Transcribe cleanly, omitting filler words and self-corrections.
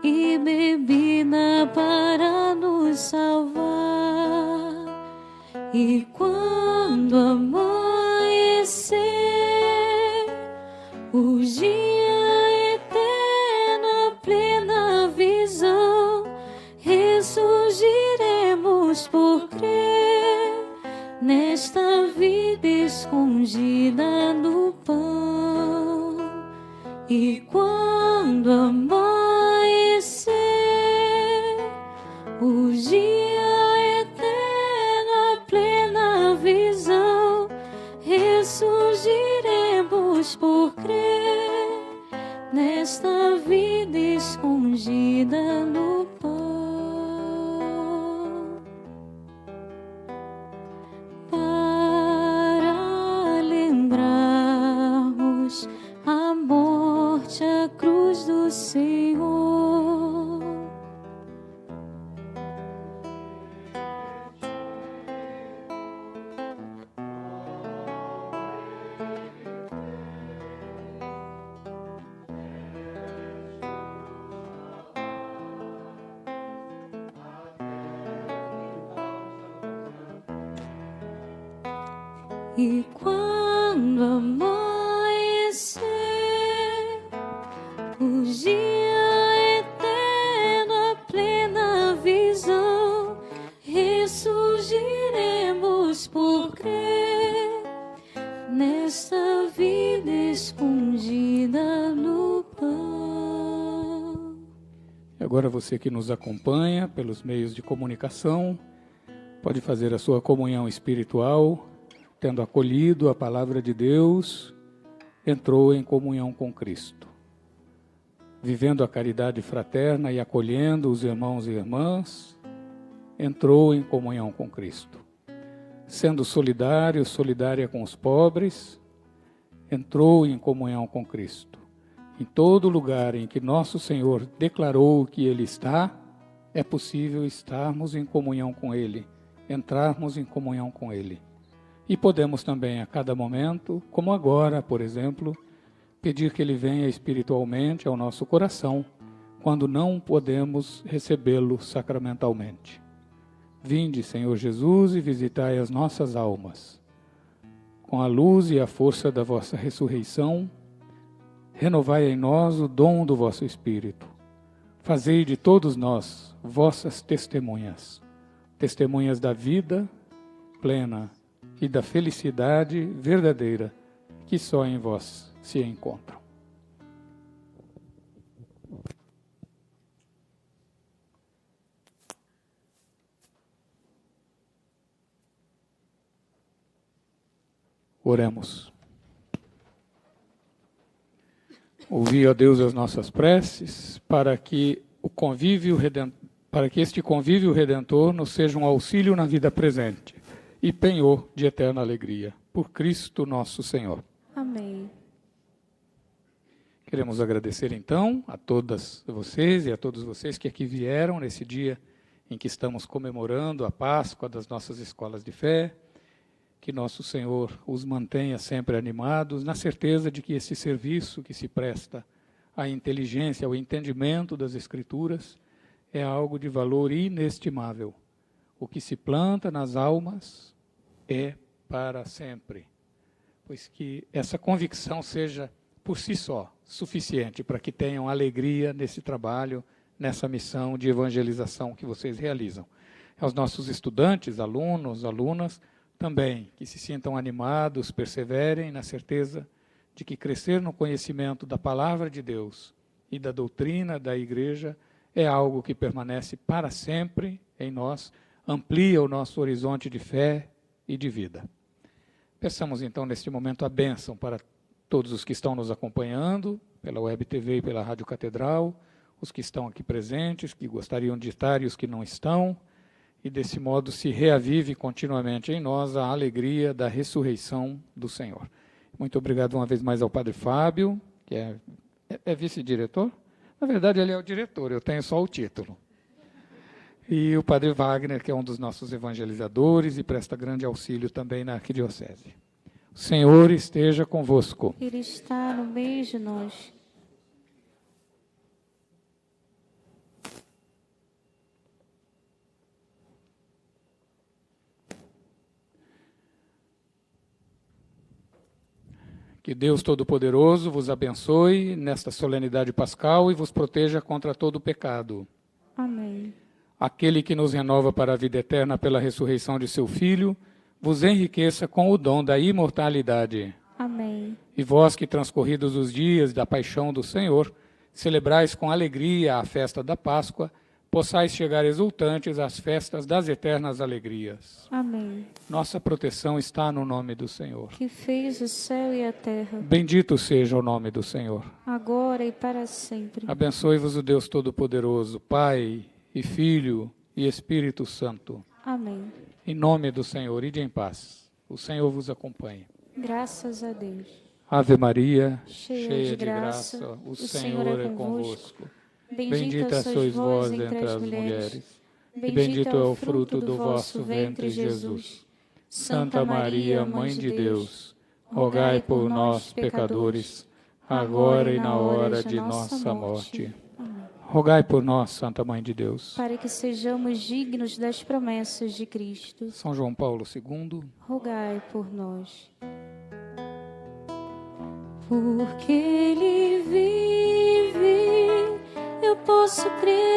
e bebida para nos salvar. E quando amanhecer o dia eterno, a plena visão, ressurgiremos por crer nesta vida escondida no pão. E quando amanhecer o dia eterno, a plena visão, ressurgiremos por crer nesta vida escondida no pão. Para lembrarmos a morte, a cruz do Senhor. E quando amanhecer o dia eterno, a plena visão, ressurgiremos por crer nesta vida escondida no pão. Agora você que nos acompanha pelos meios de comunicação, pode fazer a sua comunhão espiritual, tendo acolhido a palavra de Deus, entrou em comunhão com Cristo. Vivendo a caridade fraterna e acolhendo os irmãos e irmãs, entrou em comunhão com Cristo. Sendo solidário, solidária com os pobres, entrou em comunhão com Cristo. Em todo lugar em que nosso Senhor declarou que Ele está, é possível estarmos em comunhão com Ele, entrarmos em comunhão com Ele. E podemos também, a cada momento, como agora, por exemplo, pedir que Ele venha espiritualmente ao nosso coração, quando não podemos recebê-lo sacramentalmente. Vinde, Senhor Jesus, e visitai as nossas almas. Com a luz e a força da vossa ressurreição, renovai em nós o dom do vosso Espírito. Fazei de todos nós vossas testemunhas, testemunhas da vida plena e da felicidade verdadeira que só em vós se encontram. Oremos. Ouvi, ó Deus, as nossas preces, para que este convívio redentor nos seja um auxílio na vida presente e penhor de eterna alegria. Por Cristo nosso Senhor. Amém. Queremos agradecer, então, a todas vocês e a todos vocês que aqui vieram nesse dia em que estamos comemorando a Páscoa das nossas escolas de fé. Que nosso Senhor os mantenha sempre animados, na certeza de que esse serviço que se presta à inteligência, ao entendimento das Escrituras, é algo de valor inestimável. O que se planta nas almas é para sempre. Pois que essa convicção seja, por si só, suficiente para que tenham alegria nesse trabalho, nessa missão de evangelização que vocês realizam. Aos nossos estudantes, alunos, alunas, também que se sintam animados, perseverem na certeza de que crescer no conhecimento da palavra de Deus e da doutrina da Igreja é algo que permanece para sempre em nós, amplia o nosso horizonte de fé e de vida. Peçamos então neste momento a bênção para todos os que estão nos acompanhando, pela Web TV e pela Rádio Catedral, os que estão aqui presentes, que gostariam de estar e os que não estão, e desse modo se reavive continuamente em nós a alegria da ressurreição do Senhor. Muito obrigado uma vez mais ao Padre Fábio, que é vice-diretor? Na verdade, ele é o diretor, eu tenho só o título. E o Padre Wagner, que é um dos nossos evangelizadores e presta grande auxílio também na arquidiocese. O Senhor esteja convosco. Ele está no meio de nós. Que Deus Todo-Poderoso vos abençoe nesta solenidade pascal e vos proteja contra todo pecado. Amém. Aquele que nos renova para a vida eterna pela ressurreição de seu Filho, vos enriqueça com o dom da imortalidade. Amém. E vós que, transcorridos os dias da paixão do Senhor, celebrais com alegria a festa da Páscoa, possais chegar exultantes às festas das eternas alegrias. Amém. Nossa proteção está no nome do Senhor. Que fez o céu e a terra, Bendito seja o nome do Senhor. agora e para sempre. Abençoe-vos o Deus Todo-Poderoso, Pai e Filho e Espírito Santo. Amém. Em nome do Senhor, ide em paz. O Senhor vos acompanhe. Graças a Deus. Ave Maria, Cheia de graça, o Senhor é convosco. Bendita sois vós entre as mulheres, e bendito é o fruto do vosso ventre, Jesus. Santa Maria, Mãe de Deus, rogai por nós, pecadores, agora e na hora de nossa morte. Rogai por nós, Santa Mãe de Deus. Para que sejamos dignos das promessas de Cristo. São João Paulo II. Rogai por nós. Porque Ele vive, eu posso crer.